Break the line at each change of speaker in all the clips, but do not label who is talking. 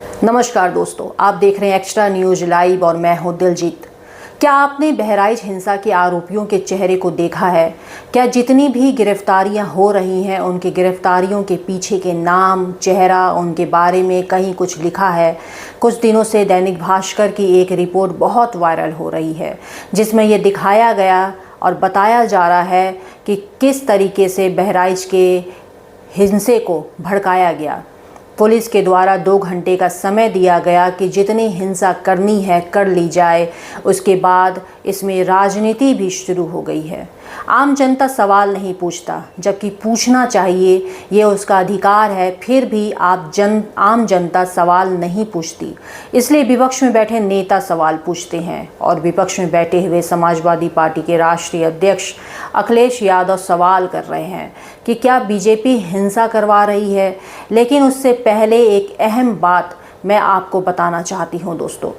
नमस्कार दोस्तों, आप देख रहे हैं एक्स्ट्रा न्यूज लाइव और मैं हूं दिलजीत। क्या आपने बहराइच हिंसा के आरोपियों के चेहरे को देखा है? क्या जितनी भी गिरफ्तारियां हो रही हैं उनकी गिरफ्तारियों के पीछे के नाम, चेहरा, उनके बारे में कहीं कुछ लिखा है? कुछ दिनों से दैनिक भास्कर की एक रिपोर्ट बहुत वायरल हो रही है, जिसमें ये दिखाया गया और बताया जा रहा है कि किस तरीके से बहराइच के हिंसे को भड़काया गया। पुलिस के द्वारा 2 घंटे का समय दिया गया कि जितनी हिंसा करनी है कर ली जाए। उसके बाद इसमें राजनीति भी शुरू हो गई है। आम जनता सवाल नहीं पूछता, जबकि पूछना चाहिए, ये उसका अधिकार है। फिर भी आम जनता सवाल नहीं पूछती, इसलिए विपक्ष में बैठे नेता सवाल पूछते हैं और विपक्ष में बैठे हुए समाजवादी पार्टी के राष्ट्रीय अध्यक्ष अखिलेश यादव सवाल कर रहे हैं कि क्या बीजेपी हिंसा करवा रही है। लेकिन उससे पहले एक अहम बात मैं आपको बताना चाहती हूँ दोस्तों।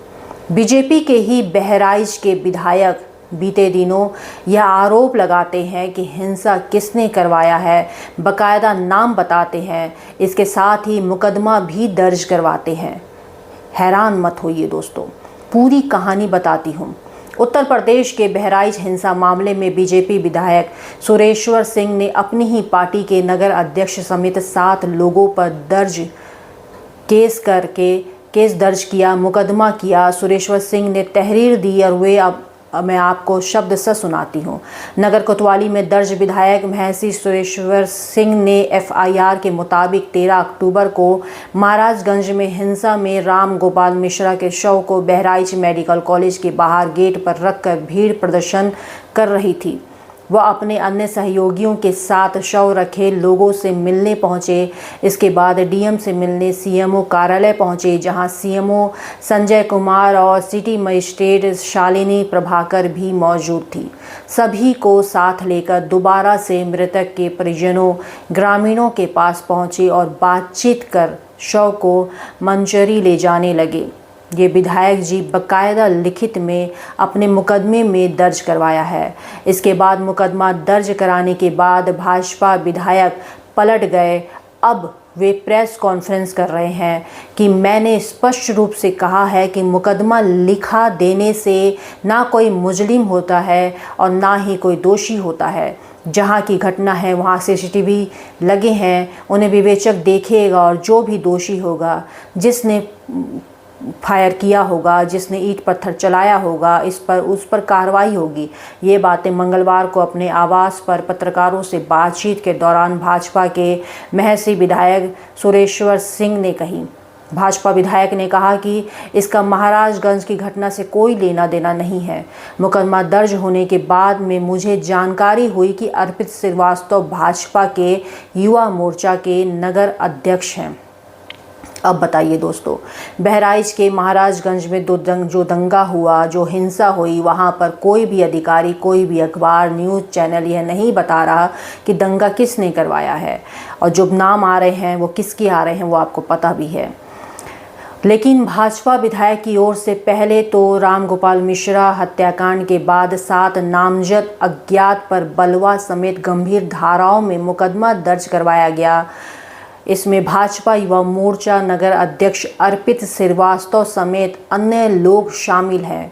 बीजेपी के ही बहराइच के विधायक बीते दिनों यह आरोप लगाते हैं कि हिंसा किसने करवाया है, बकायदा नाम बताते हैं, इसके साथ ही मुकदमा भी दर्ज करवाते हैं। हैरान मत होइए दोस्तों, पूरी कहानी बताती हूँ। उत्तर प्रदेश के बहराइच हिंसा मामले में बीजेपी विधायक सुरेश्वर सिंह ने अपनी ही पार्टी के नगर अध्यक्ष समेत 7 लोगों पर केस दर्ज किया, मुकदमा किया। सुरेश्वर सिंह ने तहरीर दी और वे अब मैं आपको शब्द से सुनाती हूँ। नगर कोतवाली में दर्ज विधायक महसी सुरेश्वर सिंह ने एफआईआर के मुताबिक 13 अक्टूबर को महाराजगंज में हिंसा में राम गोपाल मिश्रा के शव को बहराइच मेडिकल कॉलेज के बाहर गेट पर रखकर भीड़ प्रदर्शन कर रही थी। वह अपने अन्य सहयोगियों के साथ शव रखे लोगों से मिलने पहुंचे। इसके बाद डीएम से मिलने सीएमओ कार्यालय पहुंचे, जहां सीएमओ संजय कुमार और सिटी मजिस्ट्रेट शालिनी प्रभाकर भी मौजूद थी। सभी को साथ लेकर दोबारा से मृतक के परिजनों, ग्रामीणों के पास पहुंचे और बातचीत कर शव को मंजरी ले जाने लगे। ये विधायक जी बकायदा लिखित में अपने मुकदमे में दर्ज करवाया है। इसके बाद मुकदमा दर्ज कराने के बाद भाजपा विधायक पलट गए। अब वे प्रेस कॉन्फ्रेंस कर रहे हैं कि मैंने स्पष्ट रूप से कहा है कि मुकदमा लिखा देने से ना कोई मुजरिम होता है और ना ही कोई दोषी होता है। जहाँ की घटना है वहाँ सीसीटीवी लगे हैं, उन्हें विवेचक देखेगा और जो भी दोषी होगा, जिसने फायर किया होगा, जिसने ईंट पत्थर चलाया होगा, उस पर कार्रवाई होगी। ये बातें मंगलवार को अपने आवास पर पत्रकारों से बातचीत के दौरान भाजपा के महसी विधायक सुरेश्वर सिंह ने कही। भाजपा विधायक ने कहा कि इसका महाराजगंज की घटना से कोई लेना देना नहीं है। मुकदमा दर्ज होने के बाद में मुझे जानकारी हुई कि अर्पित श्रीवास्तव भाजपा के युवा मोर्चा के नगर अध्यक्ष हैं। अब बताइए दोस्तों, बहराइच के महाराजगंज में जो दंगा हुआ, जो हिंसा हुई, वहाँ पर कोई भी अधिकारी, कोई भी अखबार, न्यूज़ चैनल यह नहीं बता रहा कि दंगा किसने करवाया है, और जो नाम आ रहे हैं वो किसके आ रहे हैं वो आपको पता भी है। लेकिन भाजपा विधायक की ओर से पहले तो राम गोपाल मिश्रा हत्याकांड के बाद 7 नामजद अज्ञात पर बलवा समेत गंभीर धाराओं में मुकदमा दर्ज करवाया गया। इसमें भाजपा युवा मोर्चा नगर अध्यक्ष अर्पित श्रीवास्तव समेत अन्य लोग शामिल हैं।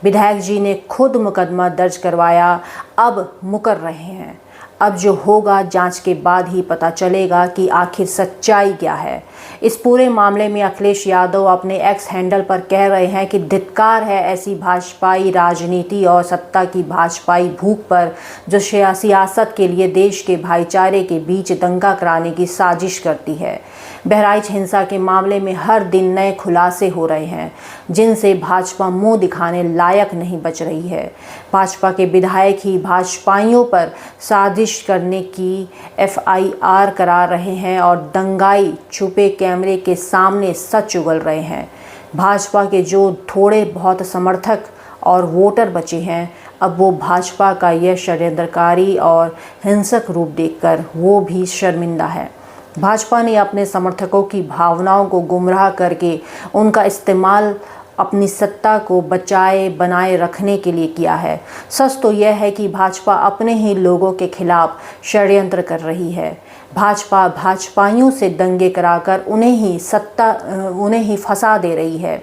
विधायक जी ने खुद मुकदमा दर्ज करवाया, अब मुकर रहे हैं। अब जो होगा जांच के बाद ही पता चलेगा कि आखिर सच्चाई क्या है। इस पूरे मामले में अखिलेश यादव अपने एक्स हैंडल पर कह रहे हैं कि धिक्कार है ऐसी भाजपाई राजनीति और सत्ता की भाजपाई भूख पर, जो सियासत के लिए देश के भाईचारे के बीच दंगा कराने की साजिश करती है। बहराइच हिंसा के मामले में हर दिन नए खुलासे हो रहे हैं, जिनसे भाजपा मुंह दिखाने लायक नहीं बच रही है। भाजपा के विधायक ही भाजपाइयों पर साजिश करने की एफआईआर करा रहे हैं और दंगाई छुपे कैमरे के सामने सच उगल रहे हैं। भाजपा के जो थोड़े बहुत समर्थक और वोटर बचे हैं, अब वो भाजपा का यह षड्यंत्रकारी और हिंसक रूप देखकर वो भी शर्मिंदा है। भाजपा ने अपने समर्थकों की भावनाओं को गुमराह करके उनका इस्तेमाल अपनी सत्ता को बनाए रखने के लिए किया है। सच तो यह है कि भाजपा अपने ही लोगों के खिलाफ षड्यंत्र कर रही है। भाजपा भाजपाइयों से दंगे कराकर उन्हें ही फंसा दे रही है।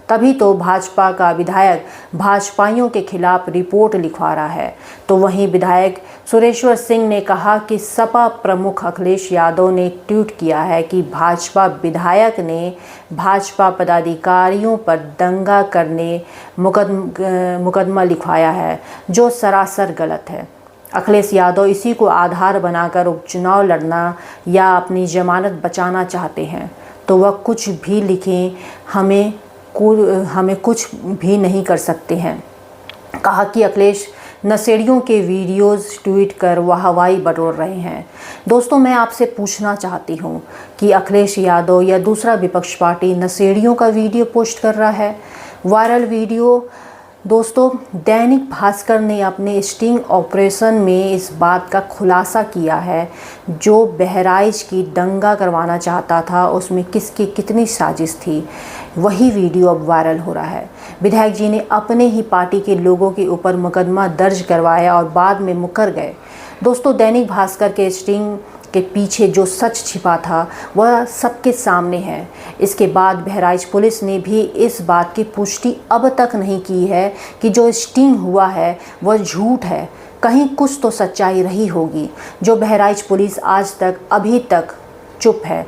तभी तो भाजपा का विधायक भाजपाइयों के खिलाफ रिपोर्ट लिखवा रहा है। तो वहीं विधायक सुरेश्वर सिंह ने कहा कि सपा प्रमुख अखिलेश यादव ने ट्वीट किया है कि भाजपा विधायक ने भाजपा पदाधिकारियों पर दंगा करने मुकदमा लिखवाया है, जो सरासर गलत है। अखिलेश यादव इसी को आधार बनाकर उपचुनाव लड़ना या अपनी जमानत बचाना चाहते हैं, तो वह कुछ भी लिखें, हमें कुछ भी नहीं कर सकते हैं। कहा कि अखिलेश नशेड़ियों के वीडियोस ट्वीट कर वाहवाही बटोर रहे हैं। दोस्तों, मैं आपसे पूछना चाहती हूं कि अखिलेश यादव या दूसरा विपक्ष पार्टी नशेड़ियों का वीडियो पोस्ट कर रहा है, वायरल वीडियो। दोस्तों, दैनिक भास्कर ने अपने स्टिंग ऑपरेशन में इस बात का खुलासा किया है, जो बहराइच की दंगा करवाना चाहता था उसमें किसकी कितनी साजिश थी, वही वीडियो अब वायरल हो रहा है। विधायक जी ने अपने ही पार्टी के लोगों के ऊपर मुकदमा दर्ज करवाया और बाद में मुकर गए। दोस्तों, दैनिक भास्कर के स्टिंग के पीछे जो सच छिपा था वह सबके सामने है। इसके बाद बहराइच पुलिस ने भी इस बात की पुष्टि अब तक नहीं की है कि जो स्टिंग हुआ है वह झूठ है। कहीं कुछ तो सच्चाई रही होगी, जो बहराइच पुलिस आज तक अभी तक चुप है।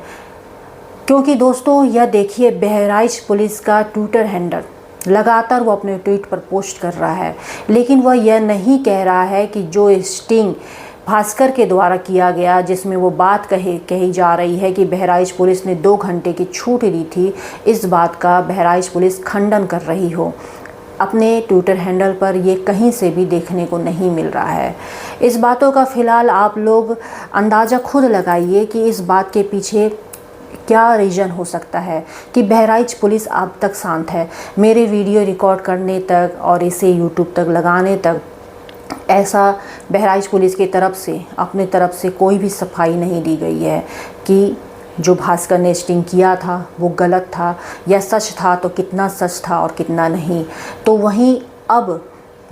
क्योंकि दोस्तों, यह देखिए, बहराइच पुलिस का ट्विटर हैंडल लगातार वो अपने ट्वीट पर पोस्ट कर रहा है, लेकिन वह यह नहीं कह रहा है कि जो स्टिंग भास्कर के द्वारा किया गया, जिसमें वो बात कही जा रही है कि बहराइच पुलिस ने 2 घंटे की छूट दी थी, इस बात का बहराइच पुलिस खंडन कर रही हो। अपने ट्विटर हैंडल पर ये कहीं से भी देखने को नहीं मिल रहा है। इस बातों का फ़िलहाल आप लोग अंदाज़ा खुद लगाइए कि इस बात के पीछे क्या रीज़न हो सकता है कि बहराइच पुलिस अब तक शांत है। मेरे वीडियो रिकॉर्ड करने तक और इसे यूट्यूब तक लगाने तक ऐसा बहराइच पुलिस की तरफ से अपने तरफ से कोई भी सफाई नहीं दी गई है कि जो भास्कर ने स्टिंग किया था वो गलत था या सच था, तो कितना सच था और कितना नहीं। तो वहीं अब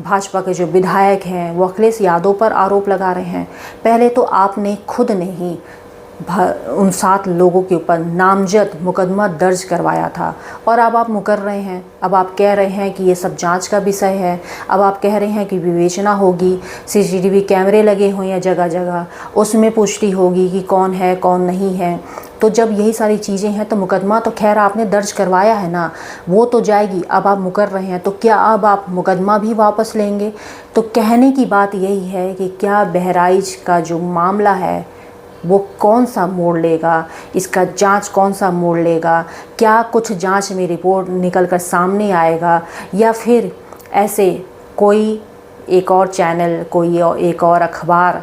भाजपा के जो विधायक हैं वो अखिलेश यादव पर आरोप लगा रहे हैं। पहले तो आपने खुद ने ही उन 7 लोगों के ऊपर नामजद मुकदमा दर्ज करवाया था और अब आप मुकर रहे हैं। अब आप कह रहे हैं कि ये सब जांच का विषय है। अब आप कह रहे हैं कि विवेचना होगी, सीसीटीवी कैमरे लगे हुए हैं जगह जगह, उसमें पुष्टि होगी कि कौन है कौन नहीं है। तो जब यही सारी चीज़ें हैं तो मुकदमा तो खैर आपने दर्ज करवाया है ना, वो तो जाएगी। अब आप मुकर रहे हैं तो क्या अब आप मुकदमा भी वापस लेंगे? तो कहने की बात यही है कि क्या बहराइच का जो मामला है वो कौन सा मोड़ लेगा, इसका जांच कौन सा मोड़ लेगा? क्या कुछ जांच में रिपोर्ट निकल कर सामने आएगा या फिर ऐसे कोई एक और चैनल, कोई एक और अखबार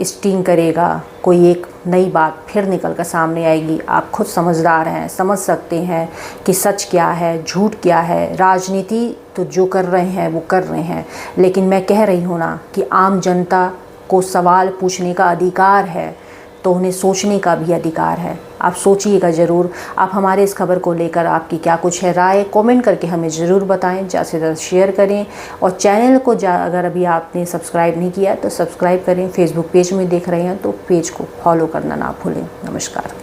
स्टिंग करेगा, कोई एक नई बात फिर निकल कर सामने आएगी? आप खुद समझदार हैं, समझ सकते हैं कि सच क्या है, झूठ क्या है। राजनीति तो जो कर रहे हैं वो कर रहे हैं, लेकिन मैं कह रही हूँ ना कि आम जनता को सवाल पूछने का अधिकार है, तो उन्हें सोचने का भी अधिकार है। आप सोचिएगा ज़रूर। आप हमारे इस खबर को लेकर आपकी क्या कुछ है राय, कमेंट करके हमें ज़रूर बताएं। ज़्यादा से ज़्यादा शेयर करें और चैनल को अगर अभी आपने सब्सक्राइब नहीं किया तो सब्सक्राइब करें। फेसबुक पेज में देख रहे हैं तो पेज को फॉलो करना ना भूलें। नमस्कार।